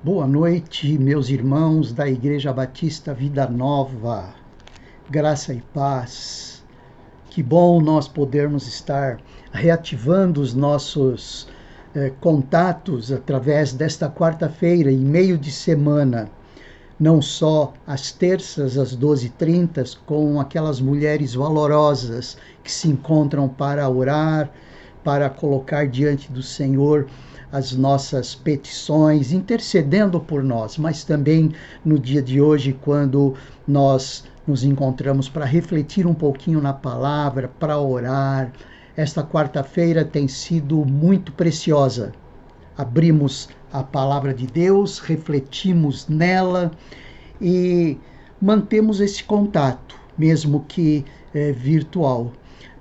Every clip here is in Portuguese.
Boa noite, meus irmãos da Igreja Batista Vida Nova, graça e paz. Que bom nós podermos estar reativando os nossos contatos através desta quarta-feira, em meio de semana, não só às terças, às 12h30, com aquelas mulheres valorosas que se encontram para orar, para colocar diante do Senhor as nossas petições, intercedendo por nós, mas também no dia de hoje, quando nós nos encontramos para refletir um pouquinho na palavra, para orar. Esta quarta-feira tem sido muito preciosa. Abrimos a palavra de Deus, refletimos nela e mantemos esse contato, mesmo que virtual.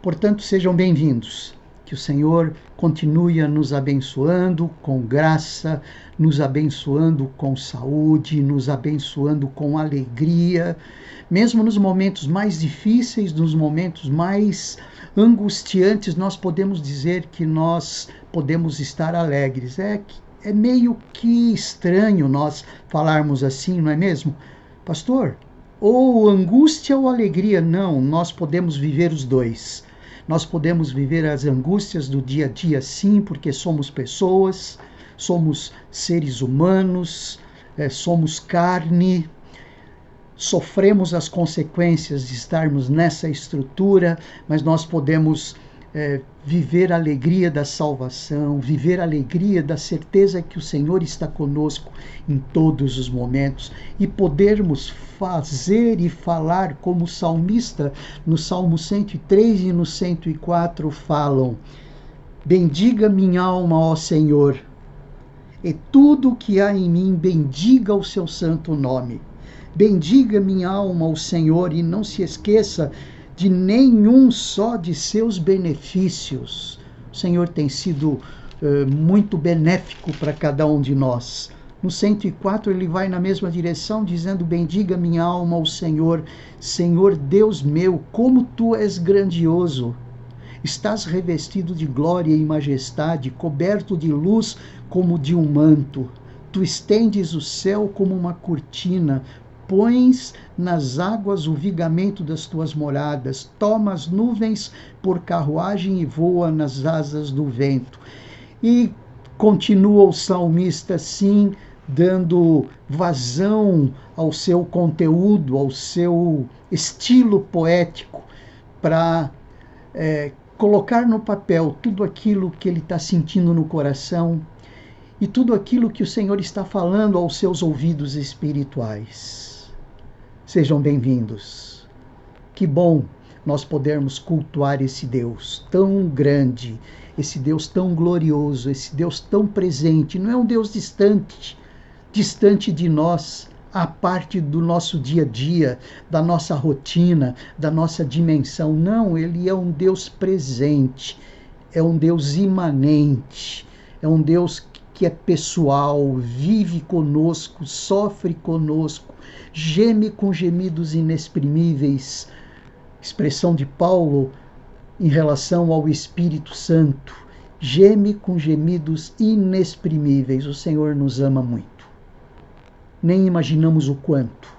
Portanto, sejam bem-vindos. Que o Senhor continue a nos abençoando com graça, nos abençoando com saúde, nos abençoando com alegria, mesmo nos momentos mais difíceis, nos momentos mais angustiantes, nós podemos dizer que nós podemos estar alegres. É meio que estranho nós falarmos assim, não é mesmo? Pastor, ou angústia ou alegria? Não, nós podemos viver os dois. Nós podemos viver as angústias do dia a dia, sim, porque somos pessoas, somos seres humanos, somos carne, sofremos as consequências de estarmos nessa estrutura, mas nós podemos viver a alegria da salvação, viver a alegria da certeza que o Senhor está conosco em todos os momentos e podermos fazer e falar como o salmista no Salmo 103 e no 104 falam: bendiga minha alma, ó Senhor, e tudo o que há em mim bendiga o seu santo nome. Bendiga minha alma ao Senhor e não se esqueça de nenhum só de seus benefícios. O Senhor tem sido muito benéfico para cada um de nós. No 104 ele vai na mesma direção, dizendo: bendiga minha alma ao Senhor. Senhor Deus meu, como tu és grandioso. Estás revestido de glória e majestade, coberto de luz como de um manto. Tu estendes o céu como uma cortina, pões nas águas o vigamento das tuas moradas, toma as nuvens por carruagem e voa nas asas do vento. E continua o salmista assim, dando vazão ao seu conteúdo, ao seu estilo poético, para colocar no papel tudo aquilo que ele está sentindo no coração e tudo aquilo que o Senhor está falando aos seus ouvidos espirituais. Sejam bem-vindos. Que bom nós podermos cultuar esse Deus tão grande, esse Deus tão glorioso, esse Deus tão presente. Não é um Deus distante de nós, à parte do nosso dia a dia, da nossa rotina, da nossa dimensão. Não, ele é um Deus presente, é um Deus imanente, é um Deus que é pessoal, vive conosco, sofre conosco, geme com gemidos inexprimíveis. Expressão de Paulo em relação ao Espírito Santo. Geme com gemidos inexprimíveis. O Senhor nos ama muito. Nem imaginamos o quanto,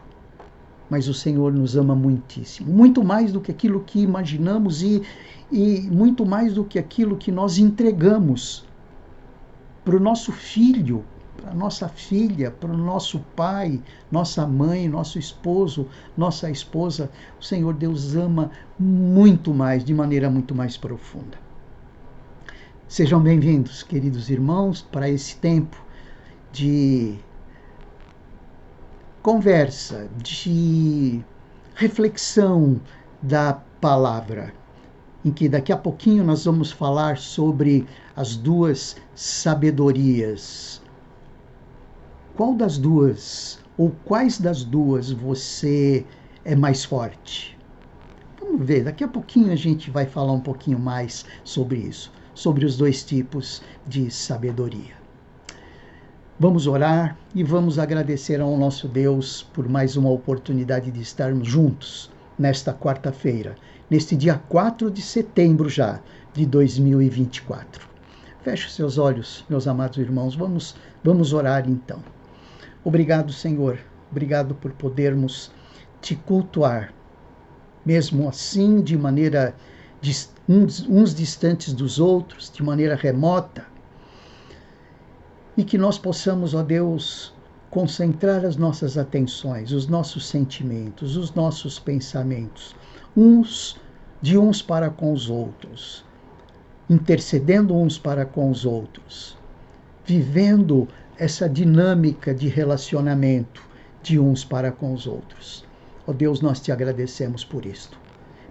mas o Senhor nos ama muitíssimo. Muito mais do que aquilo que imaginamos e muito mais do que aquilo que nós entregamos para o nosso filho, para a nossa filha, para o nosso pai, nossa mãe, nosso esposo, nossa esposa. O Senhor Deus ama muito mais, de maneira muito mais profunda. Sejam bem-vindos, queridos irmãos, para esse tempo de conversa, de reflexão da palavra, em que daqui a pouquinho nós vamos falar sobre as duas sabedorias. Qual das duas, ou quais das duas você é mais forte? Vamos ver, daqui a pouquinho a gente vai falar um pouquinho mais sobre isso, sobre os dois tipos de sabedoria. Vamos orar e vamos agradecer ao nosso Deus por mais uma oportunidade de estarmos juntos nesta quarta-feira, neste dia 4 de setembro já de 2024. Feche seus olhos, meus amados irmãos, vamos orar então. Obrigado, Senhor. Obrigado por podermos te cultuar, mesmo assim, de maneira uns distantes dos outros, de maneira remota, e que nós possamos, ó Deus, concentrar as nossas atenções, os nossos sentimentos, os nossos pensamentos, uns para com os outros, intercedendo uns para com os outros, vivendo essa dinâmica de relacionamento de uns para com os outros. Ó Deus, nós te agradecemos por isto.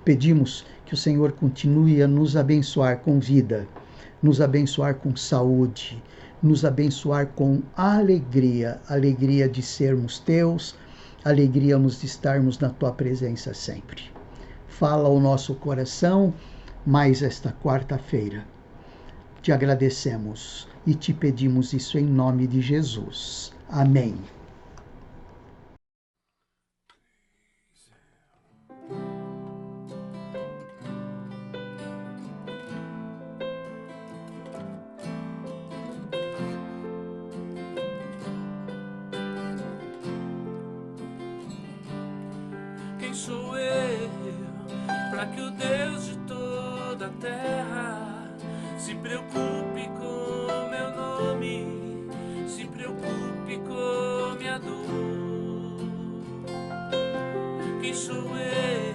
Pedimos que o Senhor continue a nos abençoar com vida, nos abençoar com saúde, nos abençoar com alegria, alegria de sermos teus, alegria de estarmos na tua presença sempre. Fala ao nosso coração mais esta quarta-feira. Te agradecemos e te pedimos isso em nome de Jesus. Amém. Quem sou eu para que o Deus de toda a terra se preocupe com meu nome, se preocupe com minha dor? Quem sou eu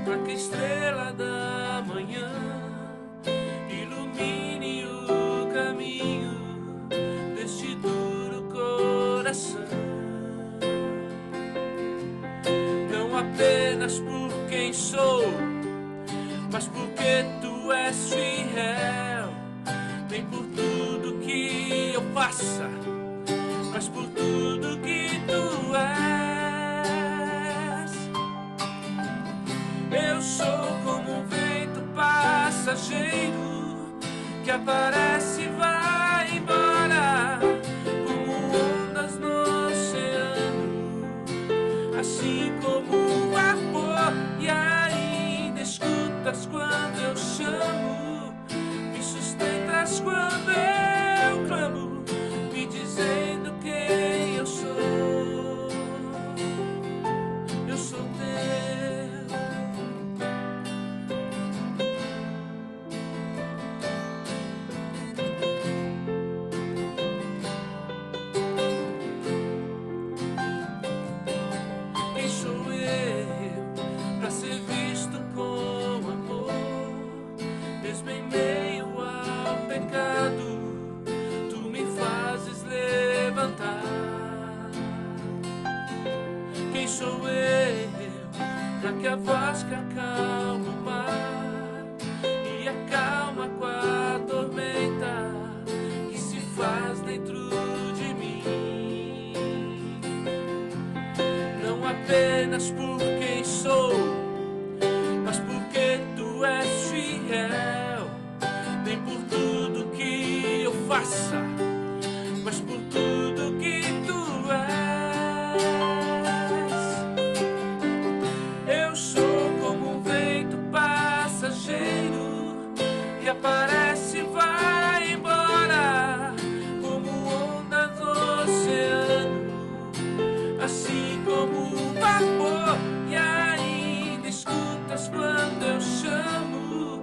para que a estrela da manhã ilumine o caminho deste duro coração? Apenas por quem sou, mas porque tu és fiel. Nem por tudo que eu faça, mas por tudo que tu és. Eu sou como um vento passageiro que aparece e vai embora, como ondas no oceano, assim como e ainda escutas quando eu chamo, me sustentas quando eu clamo, me dizendo quem eu sou. Eu sou teu. Quem sou eu para ser visto com amor, mesmo em meio ao pecado, tu me fazes levantar. Quem sou eu para que a voz que acalma o mar e acalma com a tormenta que se faz dentro de mim? Não apenas por quem sou, mas porque tu és fiel. Nem por tudo que eu faça, mas por tudo que tu és. Eu sou como um vento passageiro que aparece e vai embora, como ondas no oceano, assim como um vapor. E ainda escutas quando eu chamo,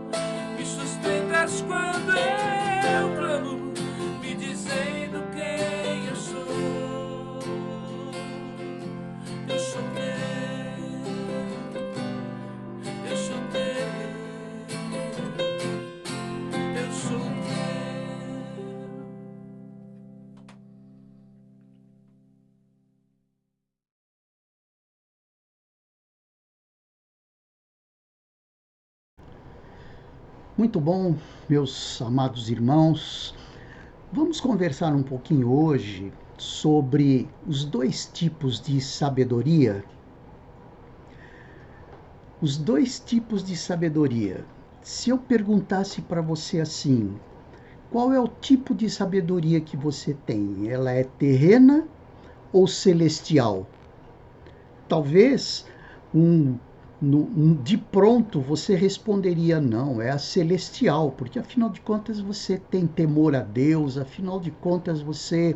me sustentas quando eu clamo, me dizendo quem eu sou. Eu sou teu, eu sou teu, eu sou teu. Muito bom, meus amados irmãos. Vamos conversar um pouquinho hoje sobre os dois tipos de sabedoria. Os dois tipos de sabedoria. Se eu perguntasse para você assim, qual é o tipo de sabedoria que você tem? Ela é terrena ou celestial? Talvez de pronto você responderia não, é a celestial, porque afinal de contas você tem temor a Deus, afinal de contas você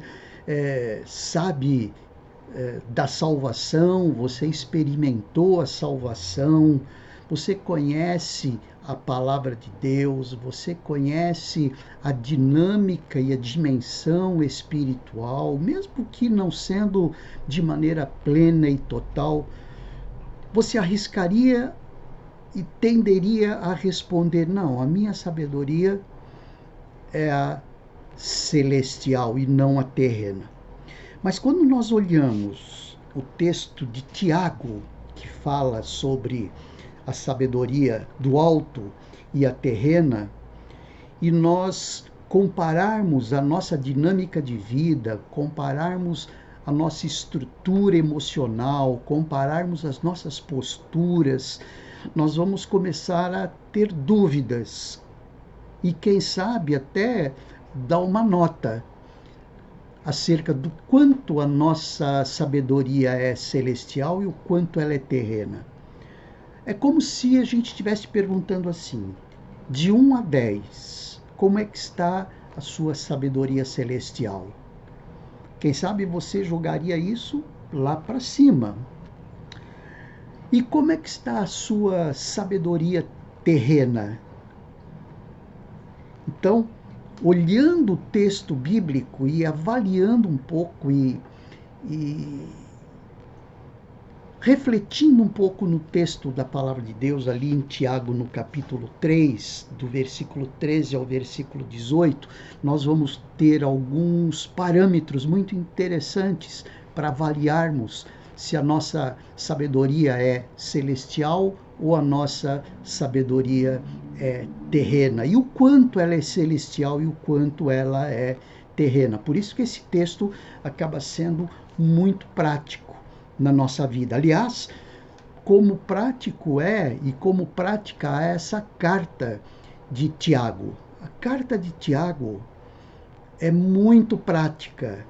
sabe da salvação, você experimentou a salvação, você conhece a palavra de Deus, você conhece a dinâmica e a dimensão espiritual, mesmo que não sendo de maneira plena e total, você arriscaria e tenderia a responder: não, a minha sabedoria é a celestial e não a terrena. Mas quando nós olhamos o texto de Tiago, que fala sobre a sabedoria do alto e a terrena, e nós compararmos a nossa dinâmica de vida, compararmos a nossa estrutura emocional, compararmos as nossas posturas, nós vamos começar a ter dúvidas e, quem sabe, até dar uma nota acerca do quanto a nossa sabedoria é celestial e o quanto ela é terrena. É como se a gente estivesse perguntando assim: de 1 a 10, como é que está a sua sabedoria celestial? Quem sabe você jogaria isso lá para cima. E como é que está a sua sabedoria terrena? Então, olhando o texto bíblico e avaliando um pouco e refletindo um pouco no texto da palavra de Deus, ali em Tiago, no capítulo 3, do versículo 13 ao versículo 18, nós vamos ter alguns parâmetros muito interessantes para avaliarmos se a nossa sabedoria é celestial ou a nossa sabedoria é terrena, e o quanto ela é celestial e o quanto ela é terrena. Por isso que esse texto acaba sendo muito prático na nossa vida. Aliás, como prático é e como prática é essa carta de Tiago. A carta de Tiago é muito prática.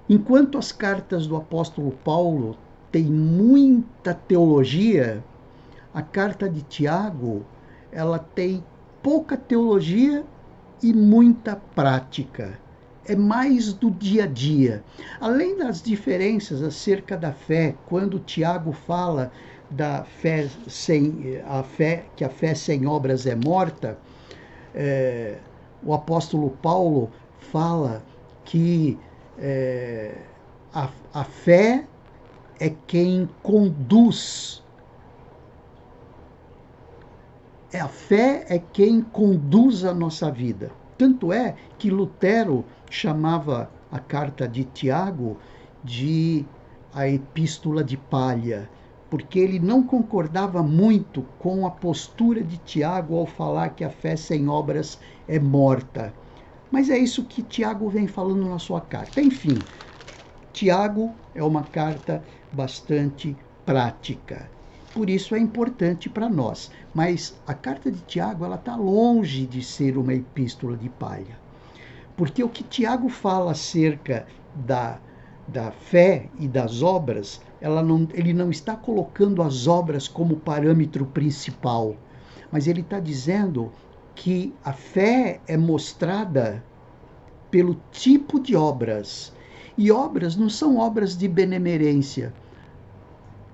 Enquanto as cartas do apóstolo Paulo têm muita teologia, a carta de Tiago, ela tem pouca teologia e muita prática. É mais do dia a dia. Além das diferenças acerca da fé, quando Tiago fala da fé que a fé sem obras é morta, o apóstolo Paulo fala que a fé é quem conduz. A fé é quem conduz a nossa vida. Tanto é que Lutero chamava a carta de Tiago de a epístola de palha, porque ele não concordava muito com a postura de Tiago ao falar que a fé sem obras é morta. Mas é isso que Tiago vem falando na sua carta. Enfim, Tiago é uma carta bastante prática. Por isso é importante para nós. Mas a carta de Tiago, ela está longe de ser uma epístola de palha. Porque o que Tiago fala acerca da fé e das obras, ele não está colocando as obras como parâmetro principal, mas ele está dizendo que a fé é mostrada pelo tipo de obras. E obras não são obras de benemerência,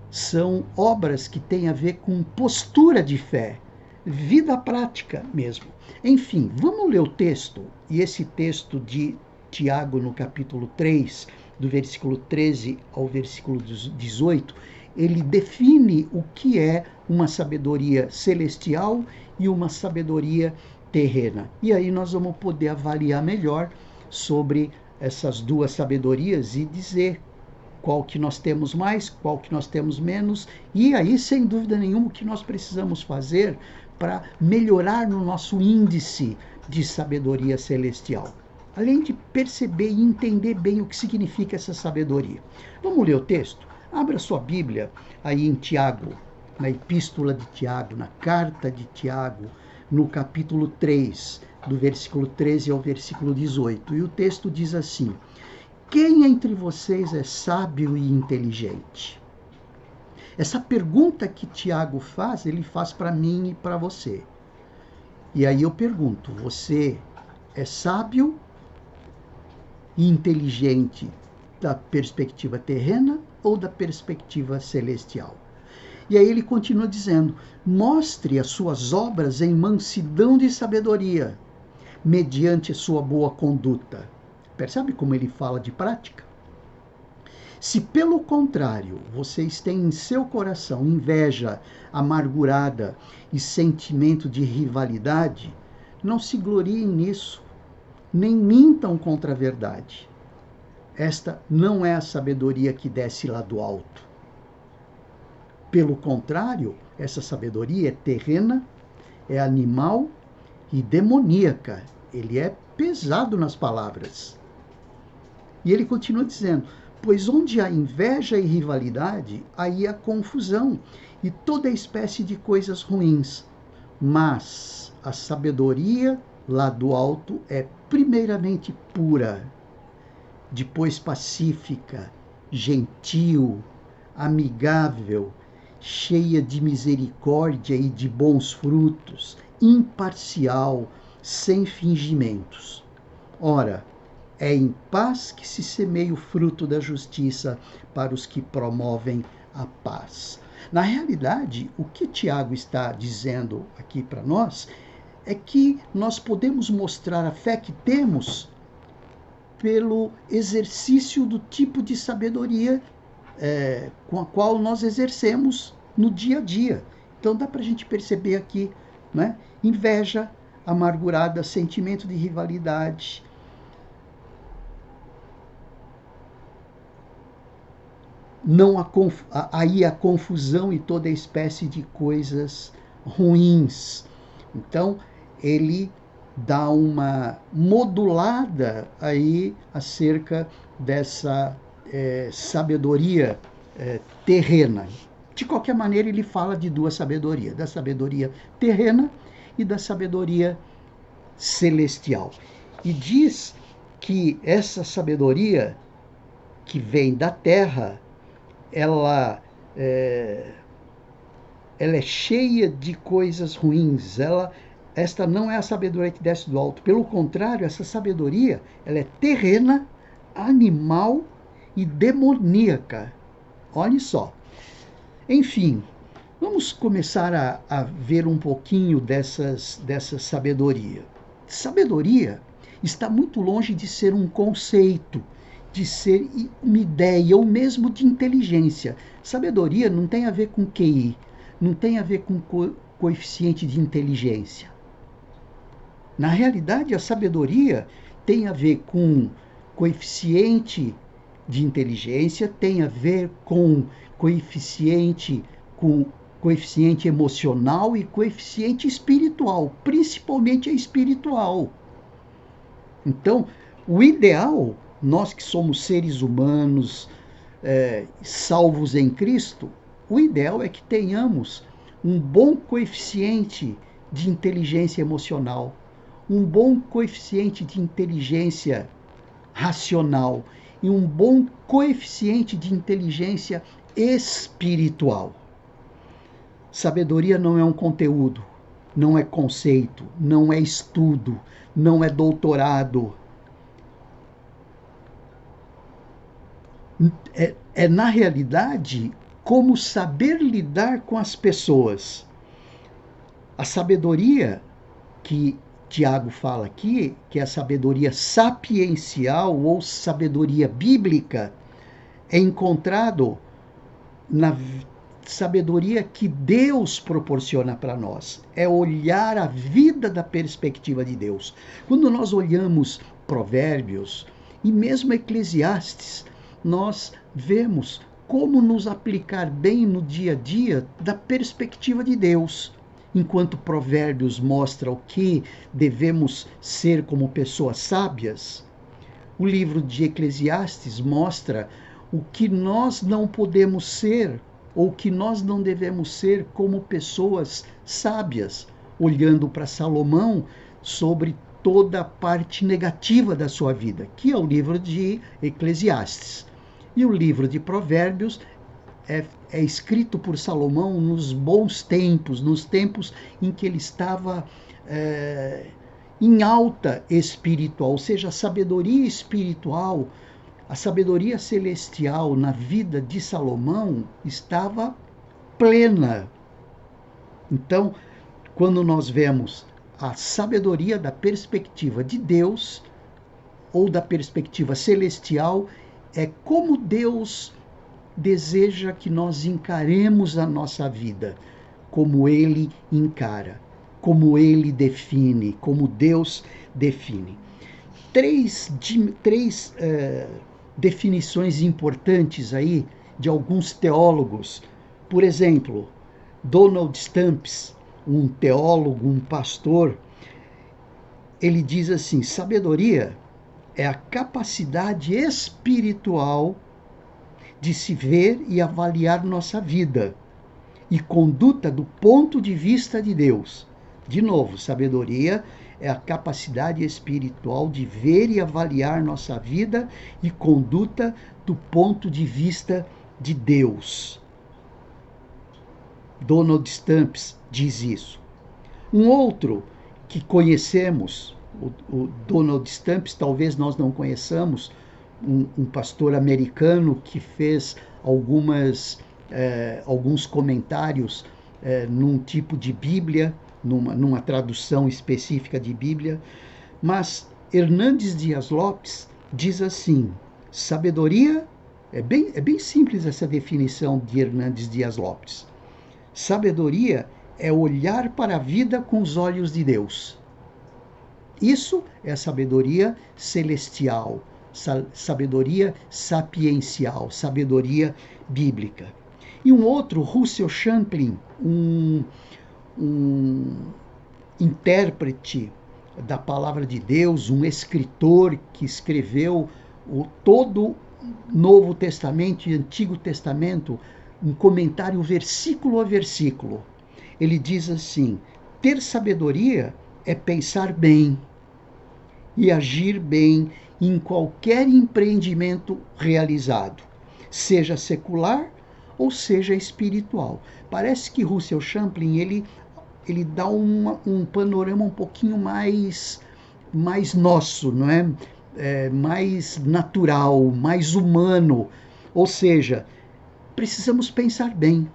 são obras que têm a ver com postura de fé, vida prática mesmo. Enfim, vamos ler o texto, e esse texto de Tiago, no capítulo 3, do versículo 13 ao versículo 18, ele define o que é uma sabedoria celestial e uma sabedoria terrena. E aí nós vamos poder avaliar melhor sobre essas duas sabedorias e dizer qual que nós temos mais, qual que nós temos menos, e aí, sem dúvida nenhuma, o que nós precisamos fazer para melhorar no nosso índice de sabedoria celestial. Além de perceber e entender bem o que significa essa sabedoria. Vamos ler o texto? Abra sua Bíblia aí em Tiago, na epístola de Tiago, na carta de Tiago, no capítulo 3, do versículo 13 ao versículo 18. E o texto diz assim: quem entre vocês é sábio e inteligente? Essa pergunta que Tiago faz, ele faz para mim e para você. E aí eu pergunto, você é sábio e inteligente da perspectiva terrena ou da perspectiva celestial. E aí ele continua dizendo: mostre as suas obras em mansidão de sabedoria, mediante a sua boa conduta. Percebe como ele fala de prática? Se pelo contrário vocês têm em seu coração inveja amargurada e sentimento de rivalidade, não se gloriem nisso, nem mintam contra a verdade. Esta não é a sabedoria que desce lá do alto. Pelo contrário, essa sabedoria é terrena, é animal e demoníaca. Ele é pesado nas palavras. E ele continua dizendo: pois onde há inveja e rivalidade, aí há confusão e toda espécie de coisas ruins. Mas a sabedoria lá do alto é primeiramente pura, depois pacífica, gentil, amigável, cheia de misericórdia e de bons frutos, imparcial, sem fingimentos. Ora, é em paz que se semeia o fruto da justiça para os que promovem a paz. Na realidade, o que Tiago está dizendo aqui para nós é que nós podemos mostrar a fé que temos pelo exercício do tipo de sabedoria com a qual nós exercemos no dia a dia. Então dá para a gente perceber aqui, né? Inveja amargurada, sentimento de rivalidade, não aí a confusão e toda espécie de coisas ruins. Então ele dá uma modulada aí acerca dessa sabedoria terrena. De qualquer maneira, ele fala de duas sabedorias, da sabedoria terrena e da sabedoria celestial. E diz que essa sabedoria que vem da terra, ela é cheia de coisas ruins. Esta não é a sabedoria que desce do alto. Pelo contrário, essa sabedoria ela é terrena, animal e demoníaca. Olhe só. Enfim, vamos começar a ver um pouquinho dessa sabedoria. Sabedoria está muito longe de ser um conceito, de ser uma ideia ou mesmo de inteligência. Sabedoria não tem a ver com QI, não tem a ver com coeficiente de inteligência. Na realidade, a sabedoria tem a ver com coeficiente de inteligência, tem a ver com coeficiente emocional e coeficiente espiritual, principalmente a espiritual. Então, o ideal, nós que somos seres humanos salvos em Cristo, o ideal é que tenhamos um bom coeficiente de inteligência emocional, um bom coeficiente de inteligência racional e um bom coeficiente de inteligência espiritual. Sabedoria não é um conteúdo, não é conceito, não é estudo, não é doutorado. É na realidade como saber lidar com as pessoas. A sabedoria que Tiago fala aqui, que é a sabedoria sapiencial ou sabedoria bíblica, é encontrado na sabedoria que Deus proporciona para nós. É olhar a vida da perspectiva de Deus. Quando nós olhamos Provérbios e mesmo Eclesiastes, nós vemos como nos aplicar bem no dia a dia da perspectiva de Deus. Enquanto Provérbios mostra o que devemos ser como pessoas sábias, o livro de Eclesiastes mostra o que nós não podemos ser ou que nós não devemos ser como pessoas sábias, olhando para Salomão sobre toda a parte negativa da sua vida, que é o livro de Eclesiastes. E o livro de Provérbios é escrito por Salomão nos bons tempos, nos tempos em que ele estava em alta espiritual, ou seja, a sabedoria espiritual, a sabedoria celestial na vida de Salomão estava plena. Então, quando nós vemos a sabedoria da perspectiva de Deus, ou da perspectiva celestial, é como Deus deseja que nós encaremos a nossa vida, como Ele encara, como Ele define, como Deus define. Três definições importantes aí de alguns teólogos. Por exemplo, Donald Stamps, um teólogo, um pastor, ele diz assim: sabedoria é a capacidade espiritual de se ver e avaliar nossa vida e conduta do ponto de vista de Deus. De novo, sabedoria é a capacidade espiritual de ver e avaliar nossa vida e conduta do ponto de vista de Deus. Donald Stamps diz isso. Um outro que conhecemos, o Donald Stamps, talvez nós não conheçamos, um pastor americano que fez alguns comentários num tipo de Bíblia, numa tradução específica de Bíblia, mas Hernandes Dias Lopes diz assim: sabedoria, é bem simples essa definição de Hernandes Dias Lopes. Sabedoria é olhar para a vida com os olhos de Deus. Isso é a sabedoria celestial, sabedoria sapiencial, sabedoria bíblica. E um outro, Russell Champlin, um intérprete da palavra de Deus, um escritor que escreveu todo o Novo Testamento e Antigo Testamento, um comentário versículo a versículo. Ele diz assim: ter sabedoria é pensar bem e agir bem em qualquer empreendimento realizado, seja secular ou seja espiritual. Parece que Russell Champlin ele dá um panorama um pouquinho mais nosso, não é? Mais natural, mais humano. Ou seja, precisamos pensar bem.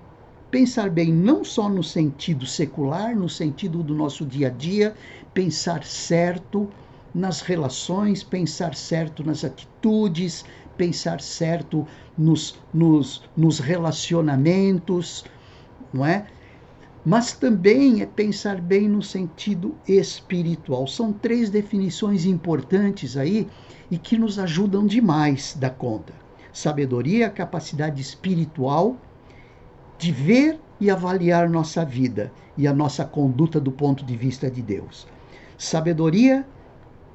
Pensar bem não só no sentido secular, no sentido do nosso dia a dia, pensar certo nas relações, pensar certo nas atitudes, pensar certo nos relacionamentos, não é? Mas também é pensar bem no sentido espiritual. São 3 definições importantes aí e que nos ajudam demais da conta. Sabedoria é a capacidade espiritual de ver e avaliar nossa vida e a nossa conduta do ponto de vista de Deus. Sabedoria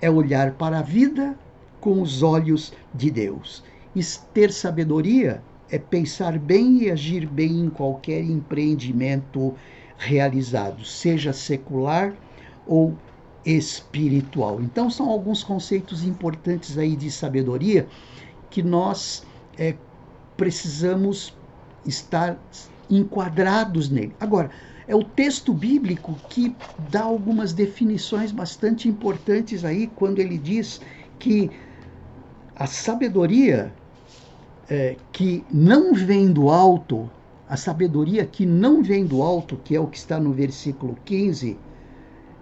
é olhar para a vida com os olhos de Deus. E ter sabedoria é pensar bem e agir bem em qualquer empreendimento realizado, seja secular ou espiritual. Então, são alguns conceitos importantes aí de sabedoria que nós precisamos estar enquadrados nele. Agora, é o texto bíblico que dá algumas definições bastante importantes aí, quando ele diz que a sabedoria que não vem do alto, a sabedoria que não vem do alto, que é o que está no versículo 15,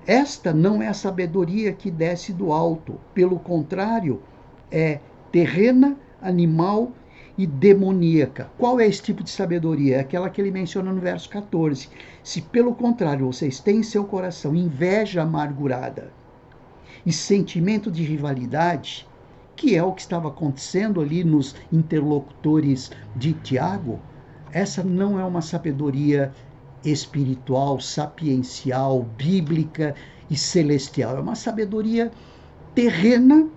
esta não é a sabedoria que desce do alto. Pelo contrário, é terrena, animal e demoníaca. Qual é esse tipo de sabedoria? É aquela que ele menciona no verso 14. Se pelo contrário vocês têm em seu coração inveja amargurada e sentimento de rivalidade, que é o que estava acontecendo ali nos interlocutores de Tiago, essa não é uma sabedoria espiritual, sapiencial, bíblica e celestial. É uma sabedoria terrena,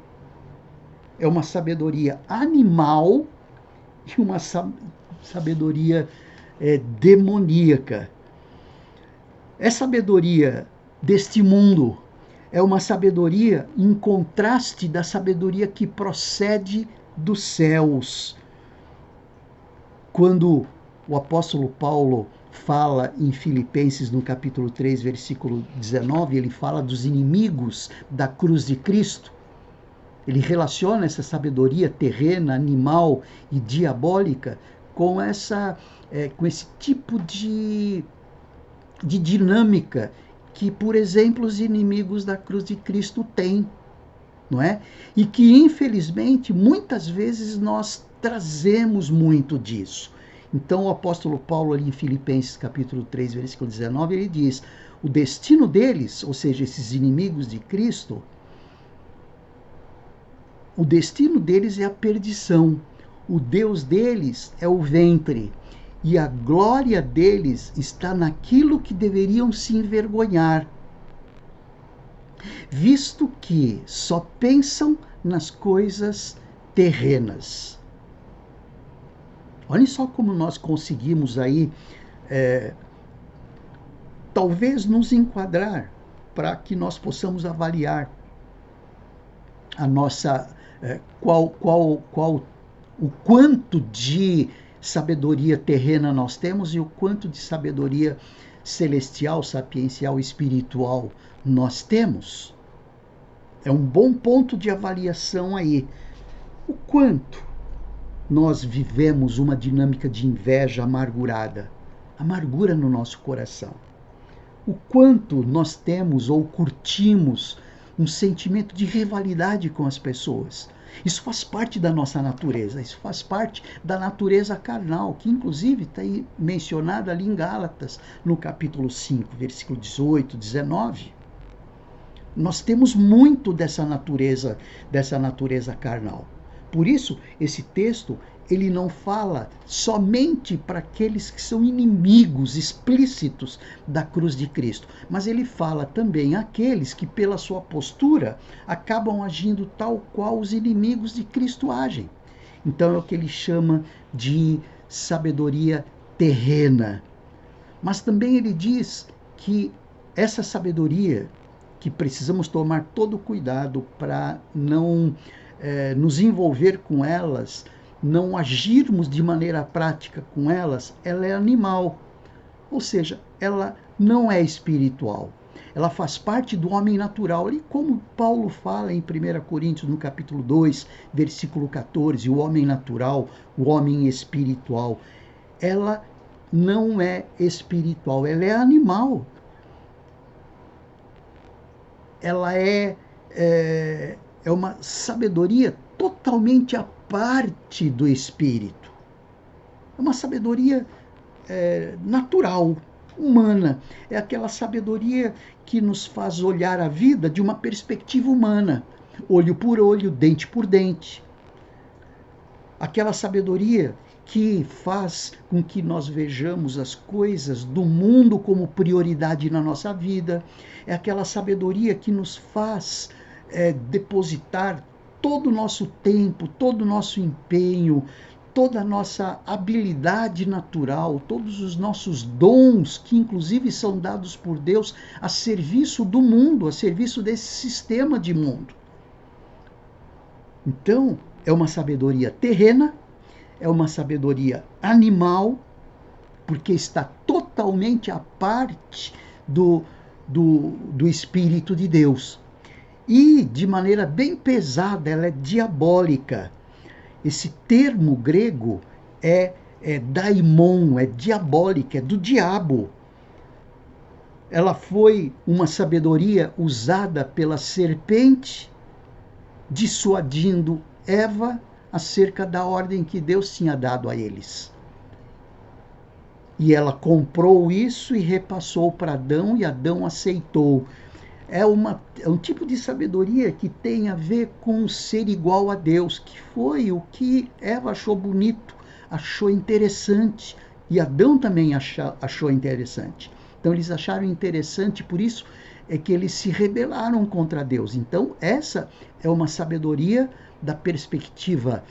é uma sabedoria animal e uma sabedoria demoníaca. É sabedoria deste mundo, é uma sabedoria em contraste da sabedoria que procede dos céus. Quando o apóstolo Paulo fala em Filipenses, no capítulo 3, versículo 19, ele fala dos inimigos da cruz de Cristo. Ele relaciona essa sabedoria terrena, animal e diabólica com esse tipo de dinâmica que, por exemplo, os inimigos da cruz de Cristo têm, não é? E que, infelizmente, muitas vezes nós trazemos muito disso. Então, o apóstolo Paulo, ali em Filipenses, capítulo 3, versículo 19, ele diz: o destino deles, ou seja, esses inimigos de Cristo, o destino deles é a perdição. O Deus deles é o ventre. E a glória deles está naquilo que deveriam se envergonhar, visto que só pensam nas coisas terrenas. Olhem só como nós conseguimos aí, talvez nos enquadrar para que nós possamos avaliar a nossa, o quanto de sabedoria terrena nós temos e o quanto de sabedoria celestial, sapiencial, espiritual nós temos. É um bom ponto de avaliação aí. O quanto nós vivemos uma dinâmica de inveja amargurada, amargura no nosso coração. O quanto nós temos ou curtimos um sentimento de rivalidade com as pessoas. Isso faz parte da nossa natureza, isso faz parte da natureza carnal, que inclusive está aí mencionada ali em Gálatas, no capítulo 5, versículo 18, 19. Nós temos muito dessa natureza carnal. Por isso, esse texto, ele não fala somente para aqueles que são inimigos explícitos da cruz de Cristo, mas ele fala também àqueles que, pela sua postura, acabam agindo tal qual os inimigos de Cristo agem. Então é o que ele chama de sabedoria terrena. Mas também ele diz que essa sabedoria, que precisamos tomar todo cuidado para não nos envolver com elas, não agirmos de maneira prática com elas, ela é animal. Ou seja, ela não é espiritual. Ela faz parte do homem natural. E como Paulo fala em 1 Coríntios, no capítulo 2, versículo 14, o homem natural, o homem espiritual, ela não é espiritual, ela é animal. Ela é uma sabedoria totalmente à parte do espírito. É uma sabedoria natural, humana. É aquela sabedoria que nos faz olhar a vida de uma perspectiva humana, olho por olho, dente por dente. Aquela sabedoria que faz com que nós vejamos as coisas do mundo como prioridade na nossa vida. É aquela sabedoria que nos faz depositar todo o nosso tempo, todo o nosso empenho, toda a nossa habilidade natural, todos os nossos dons, que inclusive são dados por Deus, a serviço do mundo, a serviço desse sistema de mundo. Então, é uma sabedoria terrena, é uma sabedoria animal, porque está totalmente à parte do Espírito de Deus. E, de maneira bem pesada, ela é diabólica. Esse termo grego é daimon, é diabólica, é do diabo. Ela foi uma sabedoria usada pela serpente, dissuadindo Eva acerca da ordem que Deus tinha dado a eles. E ela comprou isso e repassou para Adão, e Adão aceitou. É um tipo de sabedoria que tem a ver com ser igual a Deus, que foi o que Eva achou bonito, achou interessante, e Adão também achou interessante. Então eles acharam interessante, por isso é que eles se rebelaram contra Deus. Então essa é uma sabedoria da perspectiva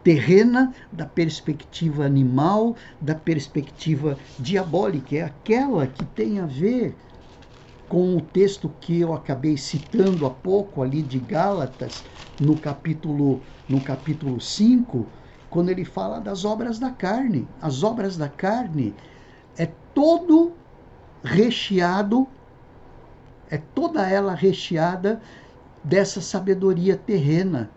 terrena, da perspectiva animal, da perspectiva diabólica. É aquela que tem a ver com o texto que eu acabei citando há pouco, ali de Gálatas, no capítulo 5, quando ele fala das obras da carne. As obras da carne é todo recheado, é toda ela recheada dessa sabedoria terrena,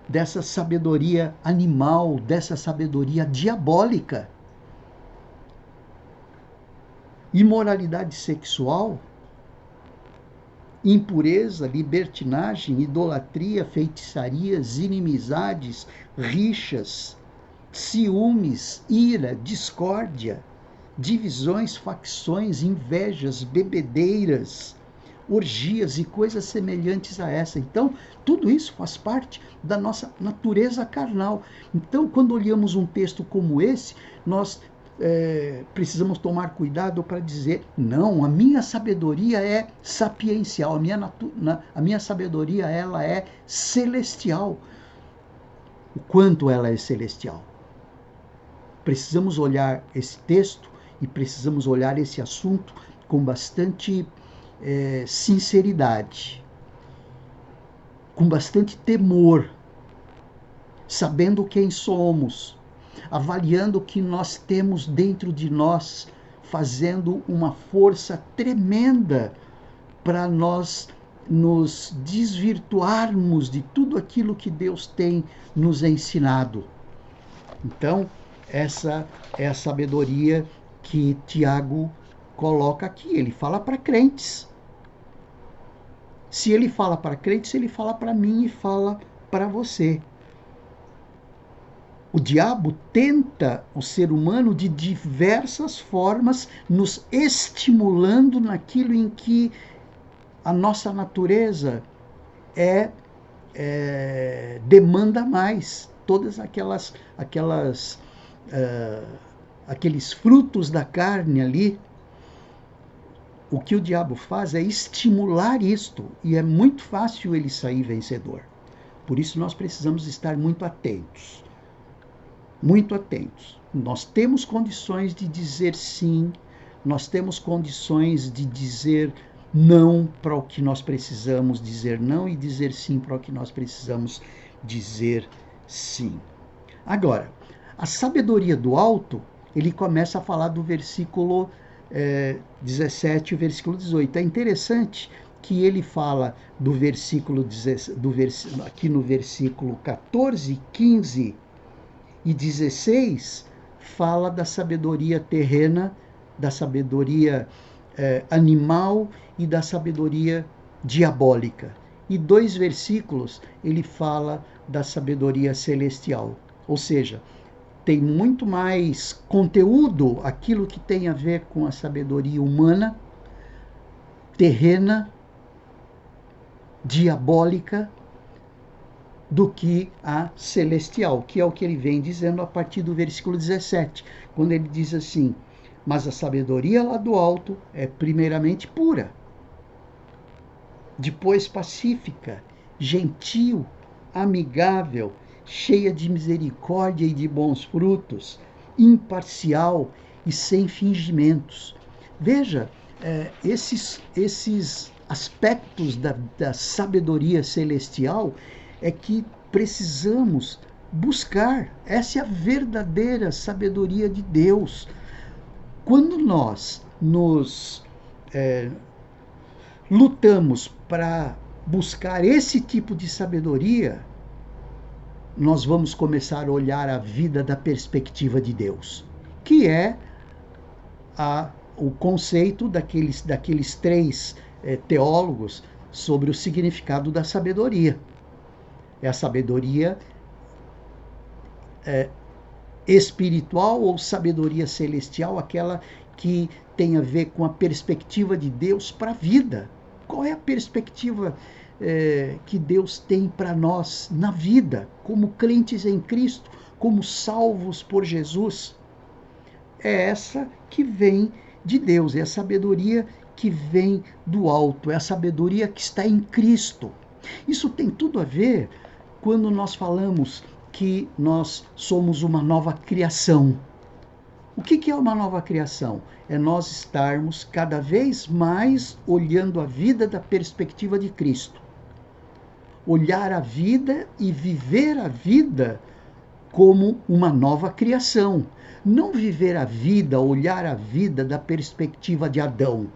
dessa sabedoria animal, dessa sabedoria diabólica. Imoralidade sexual, impureza, libertinagem, idolatria, feitiçarias, inimizades, rixas, ciúmes, ira, discórdia, divisões, facções, invejas, bebedeiras, orgias e coisas semelhantes a essa. Então, tudo isso faz parte da nossa natureza carnal. Então, quando olhamos um texto como esse, nós precisamos tomar cuidado para dizer, não, a minha sabedoria é sapiencial, a minha sabedoria ela é celestial. O quanto ela é celestial. Precisamos olhar esse texto e precisamos olhar esse assunto com bastante sinceridade, com bastante temor, sabendo quem somos, avaliando o que nós temos dentro de nós, fazendo uma força tremenda para nós nos desvirtuarmos de tudo aquilo que Deus tem nos ensinado. Então, essa é a sabedoria que Tiago coloca aqui. Ele fala para crentes. Se ele fala para crentes, ele fala para mim e fala para você. O diabo tenta o ser humano de diversas formas, nos estimulando naquilo em que a nossa natureza demanda mais. Todas aqueles frutos da carne ali, o que o diabo faz é estimular isto, e é muito fácil ele sair vencedor. Por isso nós precisamos estar muito atentos. Muito atentos. Nós temos condições de dizer sim, nós temos condições de dizer não para o que nós precisamos dizer não e dizer sim para o que nós precisamos dizer sim. Agora, a sabedoria do alto, ele começa a falar do versículo 17 e o versículo 18. É interessante que ele fala do versículo, aqui no versículo 14, 15 e 16, fala da sabedoria terrena, da sabedoria animal e da sabedoria diabólica. E 2 versículos ele fala da sabedoria celestial. Ou seja, tem muito mais conteúdo aquilo que tem a ver com a sabedoria humana, terrena, diabólica, do que a celestial, que é o que ele vem dizendo a partir do versículo 17, quando ele diz assim: mas a sabedoria lá do alto é primeiramente pura, depois pacífica, gentil, amigável, cheia de misericórdia e de bons frutos, imparcial e sem fingimentos. Veja, esses aspectos da sabedoria celestial é que precisamos buscar. Essa é a verdadeira sabedoria de Deus. Quando nós nos lutamos para buscar esse tipo de sabedoria, nós vamos começar a olhar a vida da perspectiva de Deus, que é o conceito daqueles 3 teólogos sobre o significado da sabedoria. É a sabedoria espiritual ou sabedoria celestial, aquela que tem a ver com a perspectiva de Deus para a vida. Qual é a perspectiva que Deus tem para nós na vida, como crentes em Cristo, como salvos por Jesus? É essa que vem de Deus, é a sabedoria que vem do alto, é a sabedoria que está em Cristo. Isso tem tudo a ver quando nós falamos que nós somos uma nova criação. O que é uma nova criação? É nós estarmos cada vez mais olhando a vida da perspectiva de Cristo. Olhar a vida e viver a vida como uma nova criação. Não viver a vida, olhar a vida da perspectiva de Adão,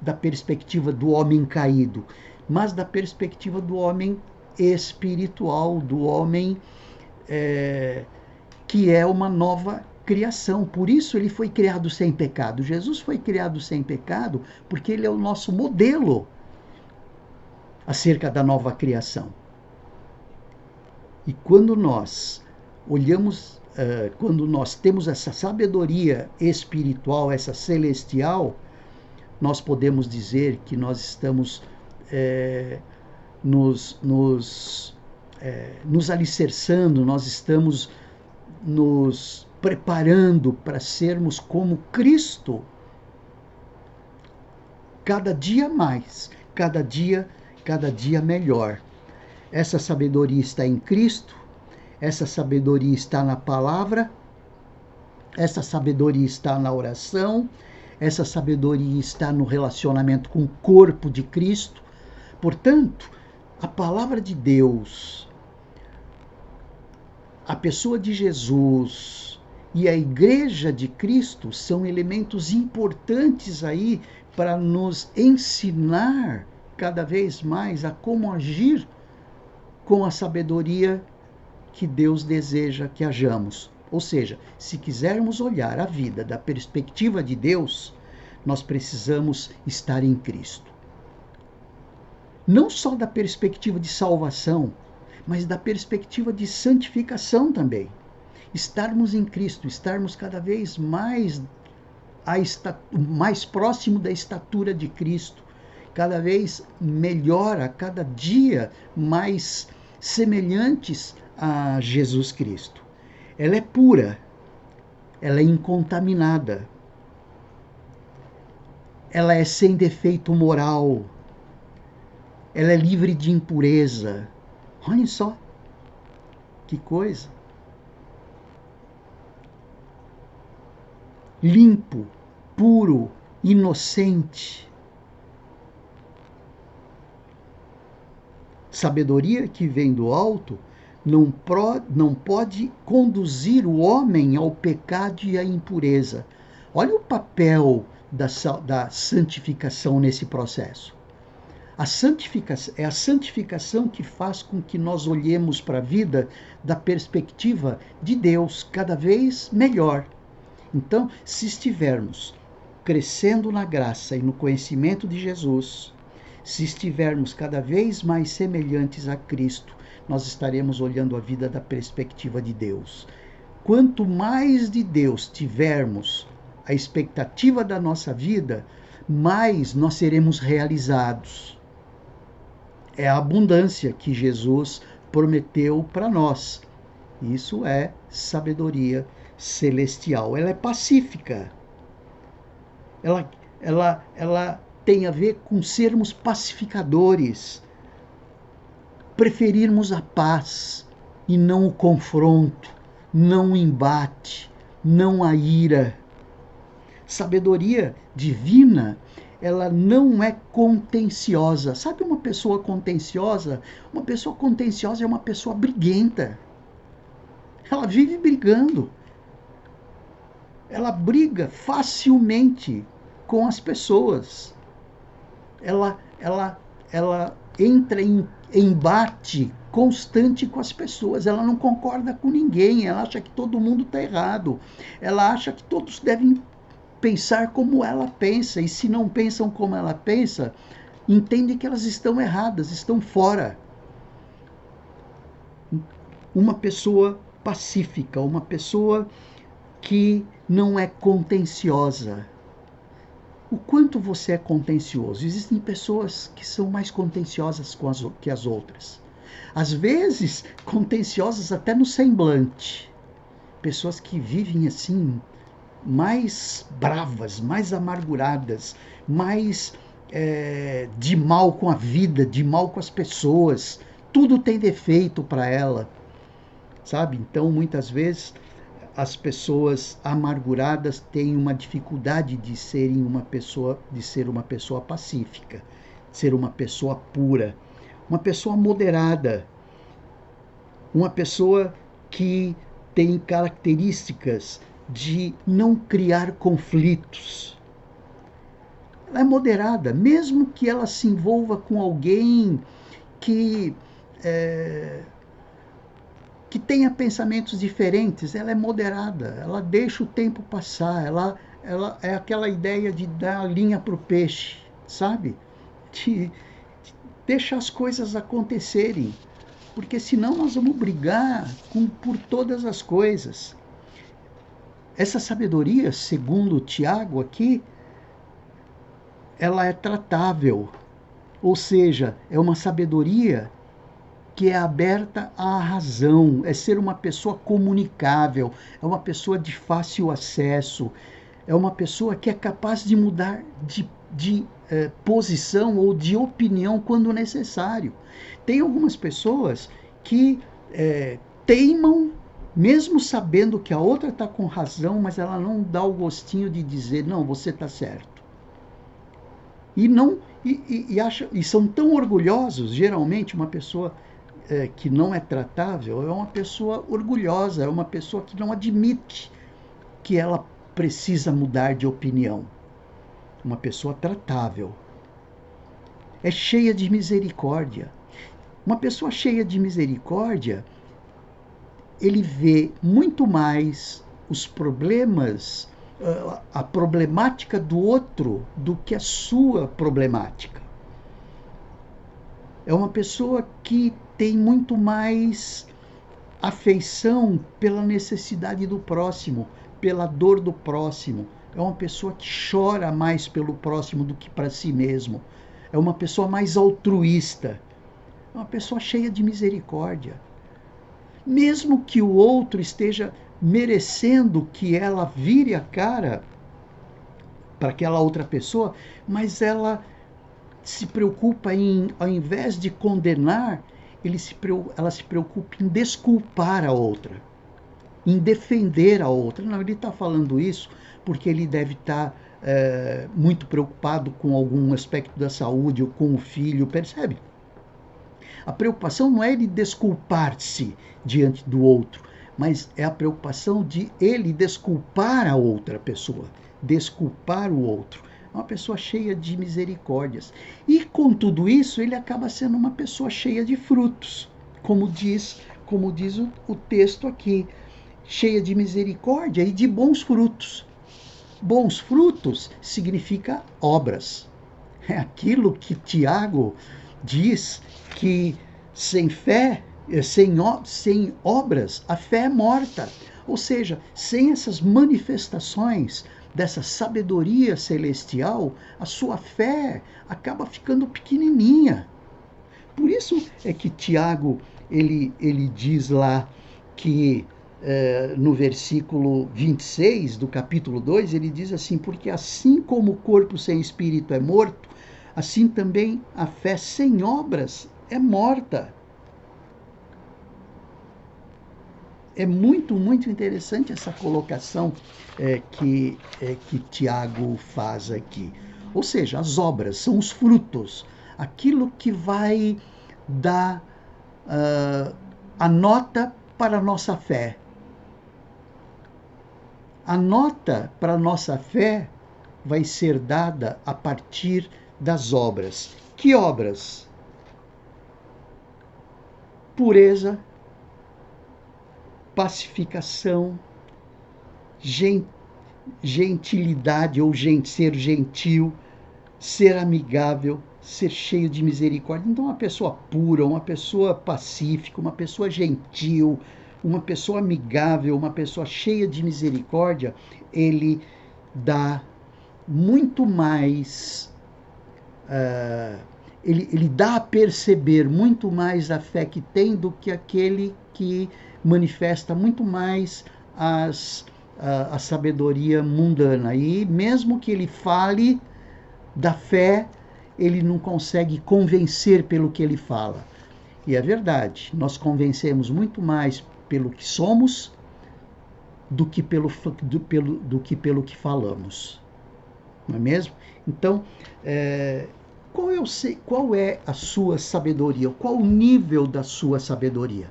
da perspectiva do homem caído, mas da perspectiva do homem espiritual, do homem que é uma nova criação. Por isso ele foi criado sem pecado. Jesus foi criado sem pecado porque ele é o nosso modelo acerca da nova criação. E quando nós olhamos, quando nós temos essa sabedoria espiritual, essa celestial, nós podemos dizer que nós estamos nos alicerçando, nós estamos nos preparando para sermos como Cristo, cada dia mais, cada dia melhor. Essa sabedoria está em Cristo, essa sabedoria está na palavra, essa sabedoria está na oração, essa sabedoria está no relacionamento com o corpo de Cristo. Portanto, a palavra de Deus, a pessoa de Jesus e a igreja de Cristo são elementos importantes aí para nos ensinar cada vez mais a como agir com a sabedoria que Deus deseja que hajamos. Ou seja, se quisermos olhar a vida da perspectiva de Deus, nós precisamos estar em Cristo. Não só da perspectiva de salvação, mas da perspectiva de santificação também. Estarmos em Cristo, estarmos cada vez mais próximo da estatura de Cristo, cada vez melhor, a cada dia mais semelhantes a Jesus Cristo. Ela é pura, ela é incontaminada, ela é sem defeito moral, ela é livre de impureza. Olhem só, que coisa. Limpo, puro, inocente. Sabedoria que vem do alto não pode conduzir o homem ao pecado e à impureza. Olha o papel da santificação nesse processo. É a santificação que faz com que nós olhemos para a vida da perspectiva de Deus cada vez melhor. Então, se estivermos crescendo na graça e no conhecimento de Jesus, se estivermos cada vez mais semelhantes a Cristo, nós estaremos olhando a vida da perspectiva de Deus. Quanto mais de Deus tivermos a expectativa da nossa vida, mais nós seremos realizados. É a abundância que Jesus prometeu para nós. Isso é sabedoria celestial. Ela é pacífica. Ela tem a ver com sermos pacificadores, preferirmos a paz e não o confronto, não o embate, não a ira. Sabedoria divina, ela não é contenciosa. Sabe uma pessoa contenciosa? Uma pessoa contenciosa é uma pessoa briguenta. Ela vive brigando. Ela briga facilmente com as pessoas. Ela entra em embate constante com as pessoas. Ela não concorda com ninguém. Ela acha que todo mundo está errado. Ela acha que todos devem pensar como ela pensa. E se não pensam como ela pensa, entendem que elas estão erradas, estão fora. Uma pessoa pacífica, uma pessoa que não é contenciosa. O quanto você é contencioso? Existem pessoas que são mais contenciosas que as outras. Às vezes, contenciosas até no semblante. Pessoas que vivem assim, mais bravas, mais amarguradas, mais de mal com a vida, de mal com as pessoas. Tudo tem defeito para ela, sabe? Então, muitas vezes, as pessoas amarguradas têm uma dificuldade de ser uma pessoa pacífica, de ser uma pessoa pura, uma pessoa moderada, uma pessoa que tem características de não criar conflitos. Ela é moderada, mesmo que ela se envolva com alguém que tenha pensamentos diferentes, ela é moderada, ela deixa o tempo passar, ela é aquela ideia de dar a linha para o peixe, sabe? De deixar as coisas acontecerem, porque senão nós vamos brigar por todas as coisas. Essa sabedoria, segundo Tiago aqui, ela é tratável, ou seja, é uma sabedoria que é aberta à razão, é ser uma pessoa comunicável, é uma pessoa de fácil acesso, é uma pessoa que é capaz de mudar de posição ou de opinião quando necessário. Tem algumas pessoas que teimam, mesmo sabendo que a outra está com razão, mas ela não dá o gostinho de dizer, não, você está certo. E são tão orgulhosos, geralmente uma pessoa que não é tratável é uma pessoa orgulhosa, é uma pessoa que não admite que ela precisa mudar de opinião. Uma pessoa tratável. É cheia de misericórdia. Uma pessoa cheia de misericórdia, ele vê muito mais os problemas, a problemática do outro do que a sua problemática. É uma pessoa que tem muito mais afeição pela necessidade do próximo, pela dor do próximo. É uma pessoa que chora mais pelo próximo do que para si mesmo. É uma pessoa mais altruísta. É uma pessoa cheia de misericórdia. Mesmo que o outro esteja merecendo que ela vire a cara para aquela outra pessoa, mas ela se preocupa em, ao invés de condenar, ela se preocupa em desculpar a outra, em defender a outra. Não, ele está falando isso porque ele deve estar muito preocupado com algum aspecto da saúde ou com o filho, percebe? A preocupação não é ele desculpar-se diante do outro, mas é a preocupação de ele desculpar a outra pessoa, desculpar o outro. É uma pessoa cheia de misericórdias. E com tudo isso, ele acaba sendo uma pessoa cheia de frutos, como diz o texto aqui, cheia de misericórdia e de bons frutos. Bons frutos significa obras. É aquilo que Tiago diz que sem fé, sem obras, a fé é morta. Ou seja, sem essas manifestações dessa sabedoria celestial, a sua fé acaba ficando pequenininha. Por isso é que Tiago, ele diz lá que no versículo 26 do capítulo 2, ele diz assim, porque assim como o corpo sem espírito é morto, assim também a fé sem obras é morta. É muito, muito interessante essa colocação que Tiago faz aqui. Ou seja, as obras são os frutos, aquilo que vai dar a nota para a nossa fé. A nota para a nossa fé vai ser dada a partir das obras. Que obras? Pureza, pacificação, gentilidade ou ser gentil, ser amigável, ser cheio de misericórdia. Então, uma pessoa pura, uma pessoa pacífica, uma pessoa gentil, uma pessoa amigável, uma pessoa cheia de misericórdia, ele dá muito mais, ele dá a perceber muito mais a fé que tem do que aquele que manifesta muito mais a sabedoria mundana. E mesmo que ele fale da fé, ele não consegue convencer pelo que ele fala. E é verdade, nós convencemos muito mais pelo que somos do que pelo que falamos. Não é mesmo? Então, qual é a sua sabedoria? Qual o nível da sua sabedoria?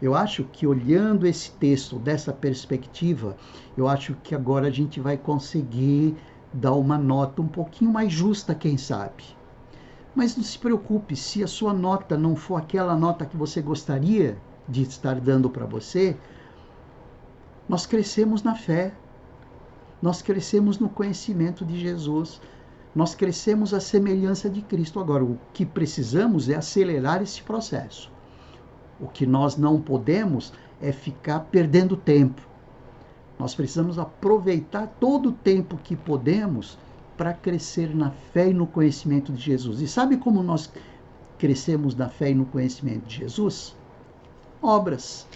Eu acho que olhando esse texto dessa perspectiva, eu acho que agora a gente vai conseguir dar uma nota um pouquinho mais justa, quem sabe. Mas não se preocupe, se a sua nota não for aquela nota que você gostaria de estar dando para você, nós crescemos na fé, nós crescemos no conhecimento de Jesus, nós crescemos à semelhança de Cristo. Agora, o que precisamos é acelerar esse processo. O que nós não podemos é ficar perdendo tempo. Nós precisamos aproveitar todo o tempo que podemos para crescer na fé e no conhecimento de Jesus. E sabe como nós crescemos na fé e no conhecimento de Jesus? Obras.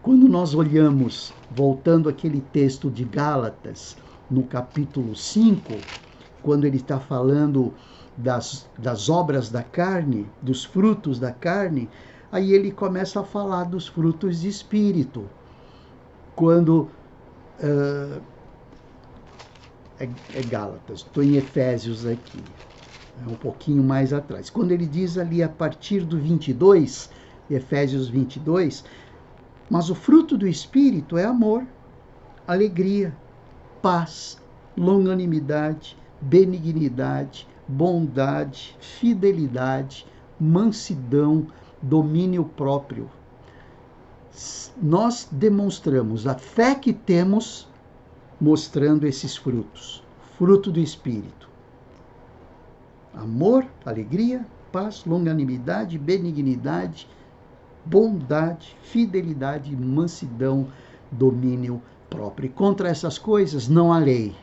Quando nós olhamos, voltando àquele texto de Gálatas, no capítulo 5, quando ele está falando das obras da carne, dos frutos da carne, aí ele começa a falar dos frutos de espírito. Quando é Gálatas, estou em Efésios aqui, um pouquinho mais atrás. Quando ele diz ali a partir do 22, Efésios 22, mas o fruto do Espírito é amor, alegria, paz, longanimidade, benignidade, bondade, fidelidade, mansidão, domínio próprio. Nós demonstramos a fé que temos mostrando esses frutos. Fruto do Espírito. Amor, alegria, paz, longanimidade, benignidade, bondade, fidelidade, mansidão, domínio próprio. E contra essas coisas não há lei.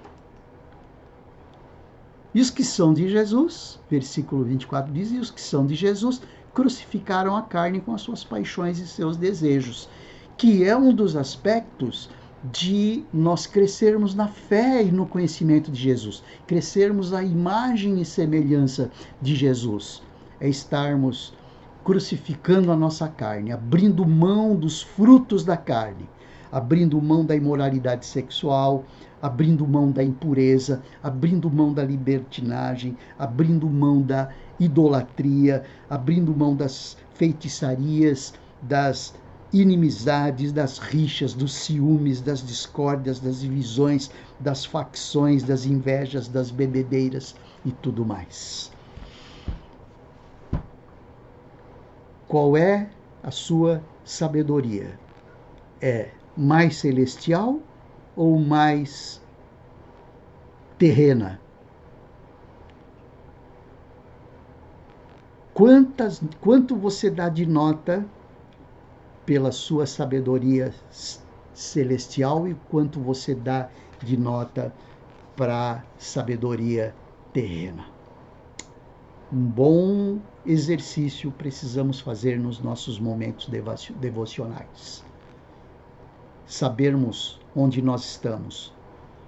E os que são de Jesus, versículo 24 diz, e os que são de Jesus crucificaram a carne com as suas paixões e seus desejos, que é um dos aspectos de nós crescermos na fé e no conhecimento de Jesus, crescermos à imagem e semelhança de Jesus, é estarmos crucificando a nossa carne, abrindo mão dos frutos da carne, abrindo mão da imoralidade sexual, abrindo mão da impureza, abrindo mão da libertinagem, abrindo mão da idolatria, abrindo mão das feitiçarias, das inimizades, das rixas, dos ciúmes, das discórdias, das divisões, das facções, das invejas, das bebedeiras e tudo mais. Qual é a sua sabedoria? É mais celestial ou mais terrena? Quanto você dá de nota pela sua sabedoria celestial e quanto você dá de nota para a sabedoria terrena? Um bom exercício precisamos fazer nos nossos momentos devocionais. Sabermos onde nós estamos,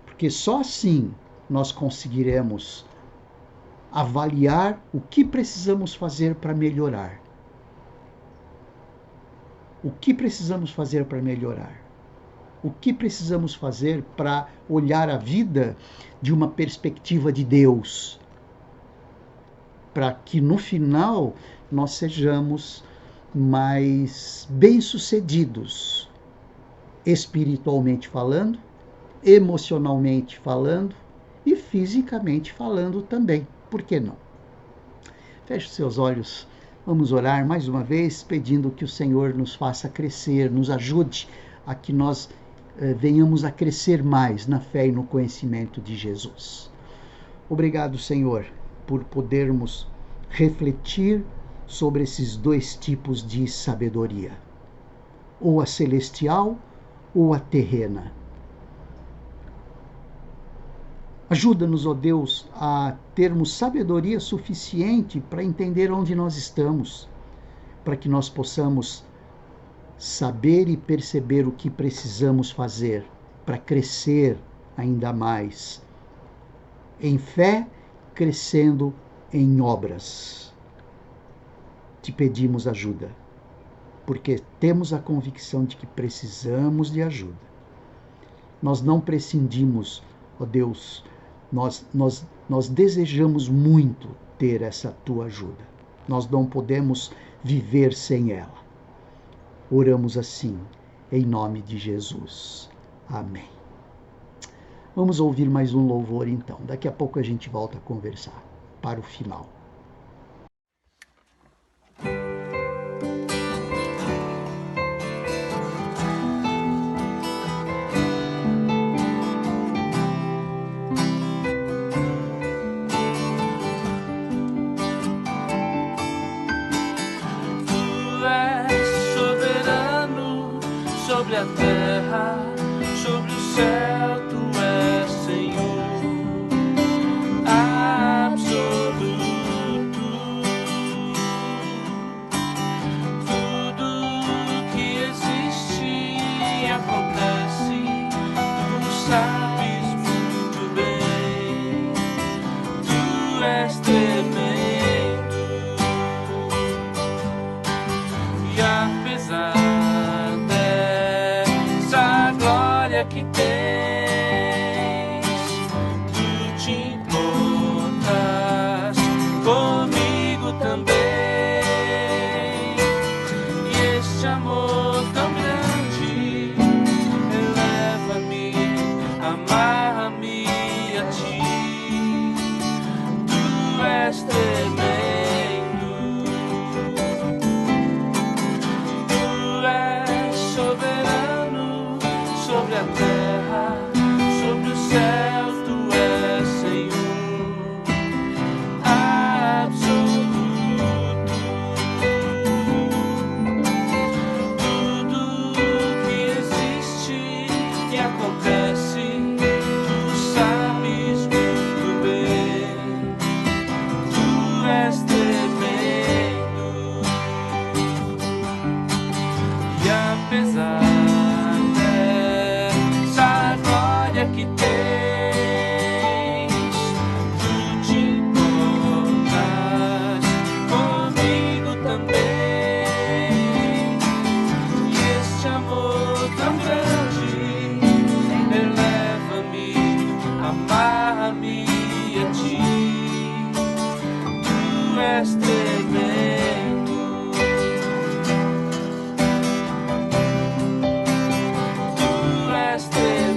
porque só assim nós conseguiremos avaliar o que precisamos fazer para melhorar. O que precisamos fazer para melhorar? O que precisamos fazer para olhar a vida de uma perspectiva de Deus? Para que no final nós sejamos mais bem-sucedidos, espiritualmente falando, emocionalmente falando e fisicamente falando também. Por que não? Feche seus olhos. Vamos orar mais uma vez, pedindo que o Senhor nos faça crescer, nos ajude a que nós venhamos a crescer mais na fé e no conhecimento de Jesus. Obrigado, Senhor, por podermos refletir sobre esses dois tipos de sabedoria, ou a celestial ou a terrena. Ajuda-nos, ó Deus, a termos sabedoria suficiente para entender onde nós estamos, para que nós possamos saber e perceber o que precisamos fazer para crescer ainda mais em fé, crescendo em obras. Te pedimos ajuda, porque temos a convicção de que precisamos de ajuda. Nós não prescindimos, ó Deus, nós desejamos muito ter essa tua ajuda. Nós não podemos viver sem ela. Oramos assim, em nome de Jesus. Amém. Vamos ouvir mais um louvor então. Daqui a pouco a gente volta a conversar para o final. Sobre a terra, sobre o céu, tu és Senhor absoluto. Tudo que existe acontece, tu sabes muito bem, tu és tremendo. E apesar que tens, tu te importas comigo também, e este amor tão grande eleva-me, amarra-me a ti, tu és tremendo, tu és soberano sobre a terra, sobre o céu, tu és Senhor absoluto. Tudo que existe e acontece, tu sabes muito bem, tu és tremendo. E apesar que tens, tu te importas comigo também, e este amor tão grande eleva-me, amarra-me a ti, tu és tremendo, tu és tremendo.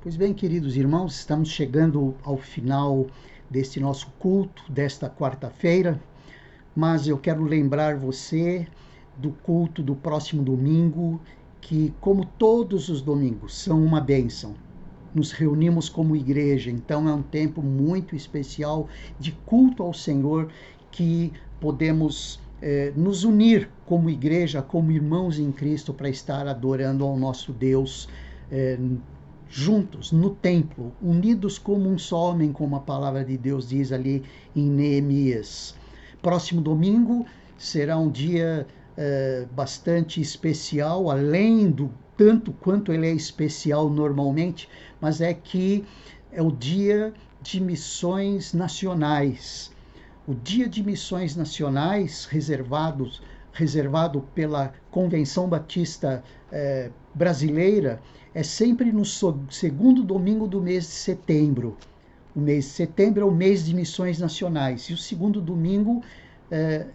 Pois bem, queridos irmãos, estamos chegando ao final deste nosso culto, desta quarta-feira, mas eu quero lembrar você do culto do próximo domingo, que, como todos os domingos, são uma bênção. Nos reunimos como igreja, então é um tempo muito especial de culto ao Senhor, que podemos nos unir como igreja, como irmãos em Cristo, para estar adorando ao nosso Deus juntos, no templo, unidos como um só homem, como a palavra de Deus diz ali em Neemias. Próximo domingo será um dia bastante especial, além do tanto quanto ele é especial normalmente, mas é que é o dia de missões nacionais. O dia de missões nacionais reservado pela Convenção Batista Brasileira é sempre no segundo domingo do mês de setembro. O mês de setembro é o mês de missões nacionais. E o segundo domingo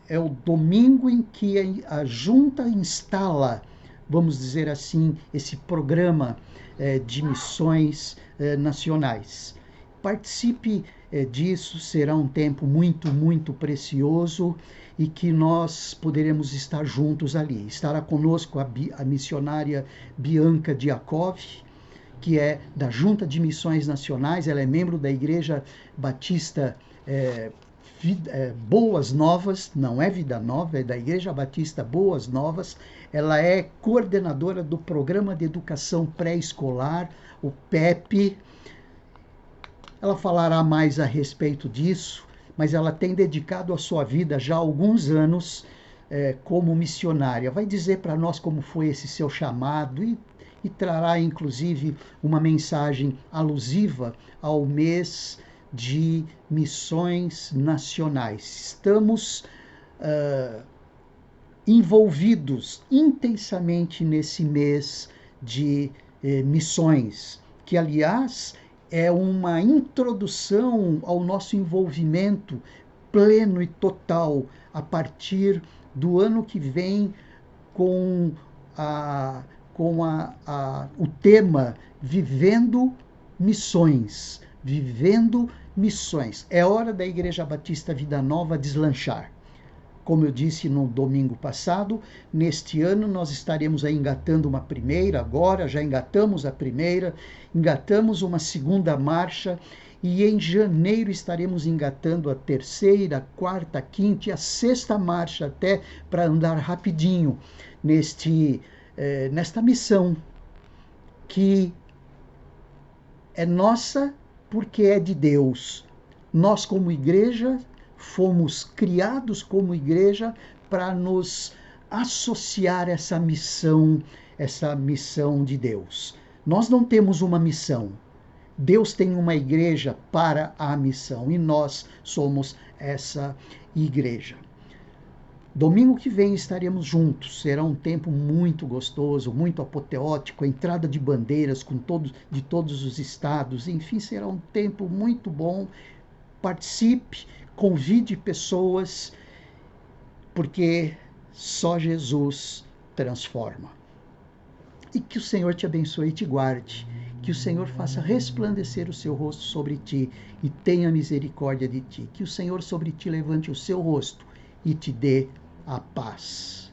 é o domingo em que a junta instala, vamos dizer assim, esse programa de missões nacionais. Participe disso, será um tempo muito, muito precioso e que nós poderemos estar juntos ali. Estará conosco a missionária Bianca Diakov, que é da Junta de Missões Nacionais, ela é membro da Igreja Batista Boas Novas, não é Vida Nova, é da Igreja Batista Boas Novas. Ela é coordenadora do Programa de Educação Pré-Escolar, o PEP. Ela falará mais a respeito disso, mas ela tem dedicado a sua vida já há alguns anos como missionária. Vai dizer para nós como foi esse seu chamado e trará, inclusive, uma mensagem alusiva ao mês de missões nacionais. Estamos envolvidos intensamente nesse mês de missões, que, aliás, é uma introdução ao nosso envolvimento pleno e total a partir do ano que vem com o tema Vivendo Missões. Vivendo Missões. É hora da Igreja Batista Vida Nova deslanchar. Como eu disse no domingo passado, neste ano nós estaremos aí engatando uma primeira, agora já engatamos a primeira, engatamos uma segunda marcha, e em janeiro estaremos engatando a terceira, a quarta, a quinta e a sexta marcha, até para andar rapidinho nesta missão que é nossa porque é de Deus. Nós, como igreja, fomos criados como igreja para nos associar a essa missão de Deus. Nós não temos uma missão. Deus tem uma igreja para a missão e nós somos essa igreja. Domingo que vem estaremos juntos. Será um tempo muito gostoso, muito apoteótico, a entrada de bandeiras de todos os estados. Enfim, será um tempo muito bom. Participe, convide pessoas, porque só Jesus transforma. E que o Senhor te abençoe e te guarde. Que o Senhor faça resplandecer o seu rosto sobre ti e tenha misericórdia de ti. Que o Senhor sobre ti levante o seu rosto e te dê a paz.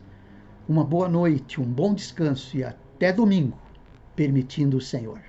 Uma boa noite, um bom descanso e até domingo, permitindo o Senhor.